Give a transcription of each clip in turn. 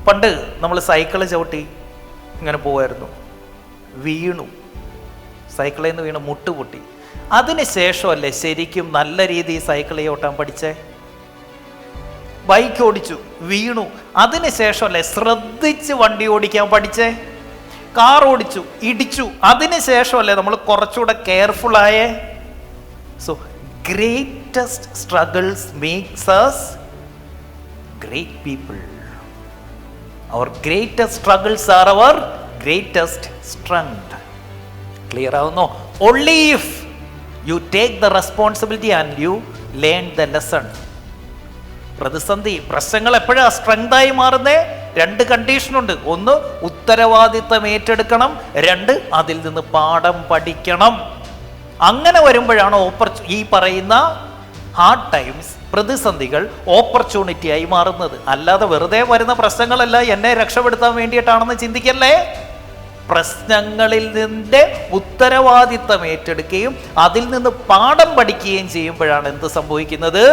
പണ്ട് നമ്മൾ സൈക്കിള് ചവിട്ടി ഇങ്ങനെ പോവായിരുന്നു, വീണു, സൈക്കിളിൽ നിന്ന് വീണ് മുട്ടുപൊട്ടി. അതിന് ശേഷമല്ലേ ശരിക്കും നല്ല രീതിയിൽ സൈക്കിളിൽ ഓട്ടാൻ പഠിച്ചേ? ബൈക്ക് ഓടിച്ചു, വീണു, അതിന് ശേഷമല്ലേ ശ്രദ്ധിച്ച് വണ്ടി ഓടിക്കാൻ പഠിച്ചേ? കാർ ഓടിച്ചു, ഇടിച്ചു, അതിന് ശേഷമല്ലേ നമ്മൾ കുറച്ചുകൂടെ കെയർഫുൾ ആയേ? So greatest struggles makes us great people. Our greatest struggles are our greatest strength. Clear ആവുന്നോ? Only if you take the responsibility and you learn the lesson. പ്രതിസന്ധി, പ്രശ്നങ്ങൾ എപ്പോഴാ സ്ട്രെങ്ത് ആയി മാറുന്നേ? രണ്ട് കണ്ടീഷനുണ്ട്. ഒന്ന്, ഉത്തരവാദിത്തം ഏറ്റെടുക്കണം. രണ്ട്, അതിൽ നിന്ന് പാഠം പഠിക്കണം. അങ്ങനെ വരുമ്പോഴാണ് ഈ പറയുന്ന ഹാർഡ് ടൈംസ്, പ്രതിസന്ധികൾ ഓപ്പർച്യൂണിറ്റി ആയി മാറുന്നത്. അല്ലാതെ വെറുതെ വരുന്ന പ്രശ്നങ്ങളല്ല എന്നെ രക്ഷപ്പെടുത്താൻ വേണ്ടിയിട്ടാണെന്ന് ചിന്തിക്കല്ലേ. പ്രശ്നങ്ങളിൽ നിന്റെ ഉത്തരവാദിത്തം ഏറ്റെടുക്കുകയും അതിൽ നിന്ന് പാഠം പഠിക്കുകയും ചെയ്യുമ്പോഴാണ് എന്ത് സംഭവിക്കുന്നത്?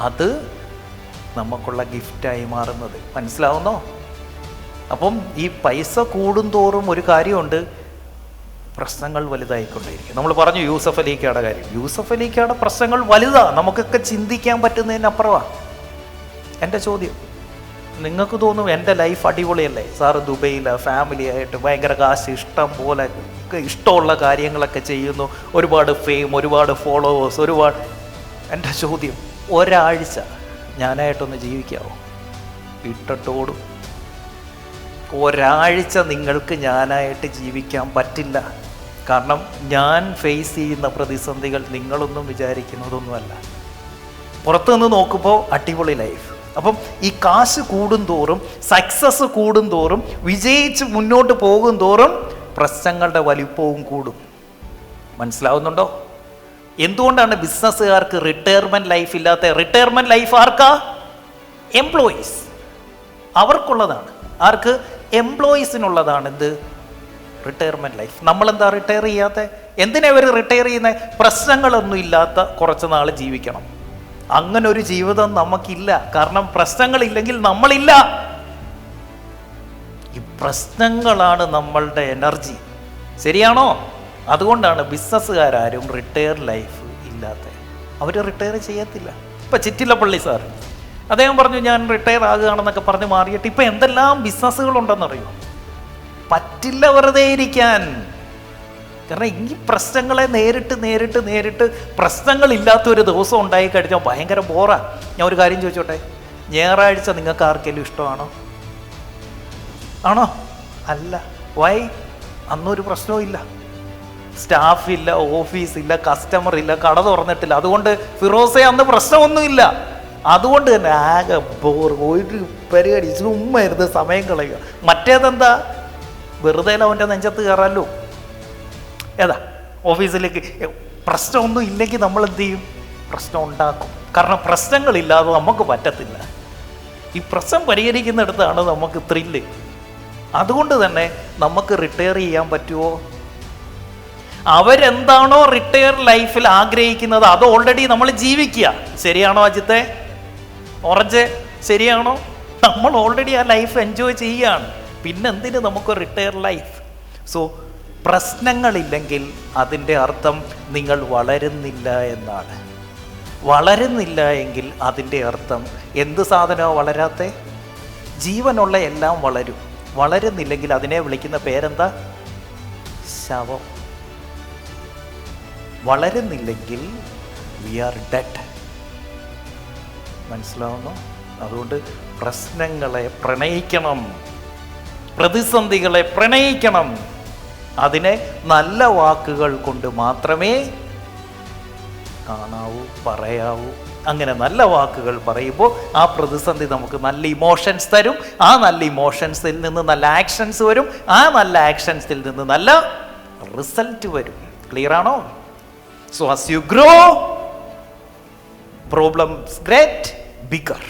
അത് നമുക്കുള്ള ഗിഫ്റ്റായി മാറുന്നത്. മനസ്സിലാവുന്നോ? അപ്പം ഈ പൈസ കൂടുന്തോറും ഒരു കാര്യമുണ്ട്, പ്രശ്നങ്ങൾ വലുതായിക്കൊണ്ടിരിക്കും. നമ്മൾ പറഞ്ഞു യൂസഫ് അലിക്കയുടെ കാര്യം. യൂസഫ് അലിക്കയുടെ പ്രശ്നങ്ങൾ വലുതാ, നമുക്കൊക്കെ ചിന്തിക്കാൻ പറ്റുന്നതിനപ്പുറമാണ്. എൻ്റെ ചോദ്യം, നിങ്ങൾക്ക് തോന്നും എൻ്റെ ലൈഫ് അടിപൊളിയല്ലേ സാറ്, ദുബൈയിലെ ഫാമിലി ആയിട്ട് ഭയങ്കര കാശ്, ഇഷ്ടം പോലെ ഇഷ്ടമുള്ള കാര്യങ്ങളൊക്കെ ചെയ്യുന്നു, ഒരുപാട് ഫെയിം, ഒരുപാട് ഫോളോവേഴ്സ്, ഒരുപാട്. എൻ്റെ ചോദ്യം, ഒരാഴ്ച ഞാനായിട്ടൊന്ന് ജീവിക്കാമോ? ഇട്ടോടും. ഒരാഴ്ച നിങ്ങൾക്ക് ഞാനായിട്ട് ജീവിക്കാൻ പറ്റില്ല. കാരണം ഞാൻ ഫേസ് ചെയ്യുന്ന പ്രതിസന്ധികൾ നിങ്ങളൊന്നും വിചാരിക്കുന്നതൊന്നുമല്ല. പുറത്തുനിന്ന് നോക്കുമ്പോൾ അടിപൊളി ലൈഫ്. അപ്പം ഈ കാശ് കൂടുന്തോറും, സക്സസ് കൂടുന്തോറും, വിജയിച്ച് മുന്നോട്ട് പോകും തോറും പ്രശ്നങ്ങളുടെ വലിപ്പവും കൂടും. മനസ്സിലാവുന്നുണ്ടോ? എന്തുകൊണ്ടാണ് ബിസിനസ്സുകാർക്ക് റിട്ടയർമെന്റ് ലൈഫ് ഇല്ലാത്ത? റിട്ടയർമെന്റ് ലൈഫ് ആർക്കാ? എംപ്ലോയീസ്, അവർക്കുള്ളതാണ്. ആർക്ക്? എംപ്ലോയീസിനുള്ളതാണ് എന്ത്? Retirement life. നമ്മളെന്താ റിട്ടയർ ചെയ്യാത്ത? എന്തിനാ ഇവർ റിട്ടയർ ചെയ്യുന്നത്? പ്രശ്നങ്ങളൊന്നും ഇല്ലാത്ത കുറച്ച് നാൾ ജീവിക്കണം. അങ്ങനെ ഒരു ജീവിതം നമുക്കില്ല. കാരണം പ്രശ്നങ്ങളില്ലെങ്കിൽ നമ്മളില്ല. ഈ പ്രശ്നങ്ങളാണ് നമ്മളുടെ എനർജി. ശരിയാണോ? അതുകൊണ്ടാണ് ബിസിനസ്സുകാരും റിട്ടയർ ലൈഫ് ഇല്ലാത്ത. അവർ റിട്ടയർ ചെയ്യത്തില്ല. ഇപ്പം ചിറ്റിലപ്പള്ളി സാർ, അദ്ദേഹം പറഞ്ഞു ഞാൻ റിട്ടയർ ആകുകയാണെന്നൊക്കെ പറഞ്ഞ് മാറിയിട്ട് ഇപ്പം എന്തെല്ലാം ബിസിനസ്സുകളുണ്ടെന്നറിയോ? പറ്റില്ല വെറുതെ ഇരിക്കാൻ. കാരണം ഈ പ്രശ്നങ്ങളെ നേരിട്ട് പ്രശ്നങ്ങളില്ലാത്തൊരു ദിവസം ഉണ്ടായി കഴിഞ്ഞാൽ ഭയങ്കര ബോറാ. ഞാൻ ഒരു കാര്യം ചോദിച്ചോട്ടെ, ഞായറാഴ്ച നിങ്ങൾക്ക് ആർക്കെങ്കിലും ഇഷ്ടമാണോ? ആണോ? അല്ല. വൈ? അന്നൊരു പ്രശ്നവും ഇല്ല, സ്റ്റാഫില്ല, ഓഫീസില്ല, കസ്റ്റമർ ഇല്ല, കട തുറന്നിട്ടില്ല. അതുകൊണ്ട് ഫിറോസെ അന്ന് പ്രശ്നമൊന്നുമില്ല. അതുകൊണ്ട് തന്നെ ആകെ ബോർ, ഒരു പരിപാടി ചുമ്മായിരുന്നു സമയം കളയുക. മറ്റേതെന്താ? വെറുതെ അവൻ്റെ നെഞ്ചത്ത് കയറാമല്ലോ. ഏതാ? ഓഫീസിലേക്ക് പ്രശ്നമൊന്നും ഇല്ലെങ്കിൽ നമ്മൾ എന്ത് ചെയ്യും? പ്രശ്നം ഉണ്ടാക്കും. കാരണം പ്രശ്നങ്ങളില്ലാതെ നമുക്ക് പറ്റത്തില്ല. ഈ പ്രശ്നം പരിഹരിക്കുന്നിടത്താണ് നമുക്ക് ത്രില്ല്. അതുകൊണ്ട് തന്നെ നമുക്ക് റിട്ടയർ ചെയ്യാൻ പറ്റുമോ? അവരെന്താണോ റിട്ടയർ ലൈഫിൽ ആഗ്രഹിക്കുന്നത് അത് ഓൾറെഡി നമ്മൾ ജീവിക്കുക. ശരിയാണോ അജിത്തെ? ഓറഞ്ച് ശരിയാണോ? നമ്മൾ ഓൾറെഡി ആ ലൈഫ് എൻജോയ് ചെയ്യുകയാണ്. പിന്നെന്തിന് നമുക്ക് റിട്ടയർ ലൈഫ്? സോ പ്രശ്നങ്ങളില്ലെങ്കിൽ അതിൻ്റെ അർത്ഥം നിങ്ങൾ വളരുന്നില്ല എന്നാണ്. വളരുന്നില്ല എങ്കിൽ അതിൻ്റെ അർത്ഥം എന്ത് സാധനമാണ് വളരാത്ത? ജീവനുള്ള എല്ലാം വളരും. വളരുന്നില്ലെങ്കിൽ അതിനെ വിളിക്കുന്ന പേരെന്താ? ശവം. വളരുന്നില്ലെങ്കിൽ വി ആർ ഡെഡ്. മനസ്സിലാവുന്നു? അതുകൊണ്ട് പ്രശ്നങ്ങളെ പ്രണയിക്കണം, പ്രതിസന്ധികളെ പ്രണയിക്കണം. അതിനെ നല്ല വാക്കുകൾ കൊണ്ട് മാത്രമേ കാണാവൂ, പറയാവൂ. അങ്ങനെ നല്ല വാക്കുകൾ പറയുമ്പോൾ ആ പ്രതിസന്ധി നമുക്ക് നല്ല ഇമോഷൻസ് തരും. ആ നല്ല ഇമോഷൻസിൽ നിന്ന് നല്ല ആക്ഷൻസ് വരും. ആ നല്ല ആക്ഷൻസിൽ നിന്ന് നല്ല റിസൾട്ട് വരും. ക്ലിയർ ആണോ? So as you grow, problems get bigger.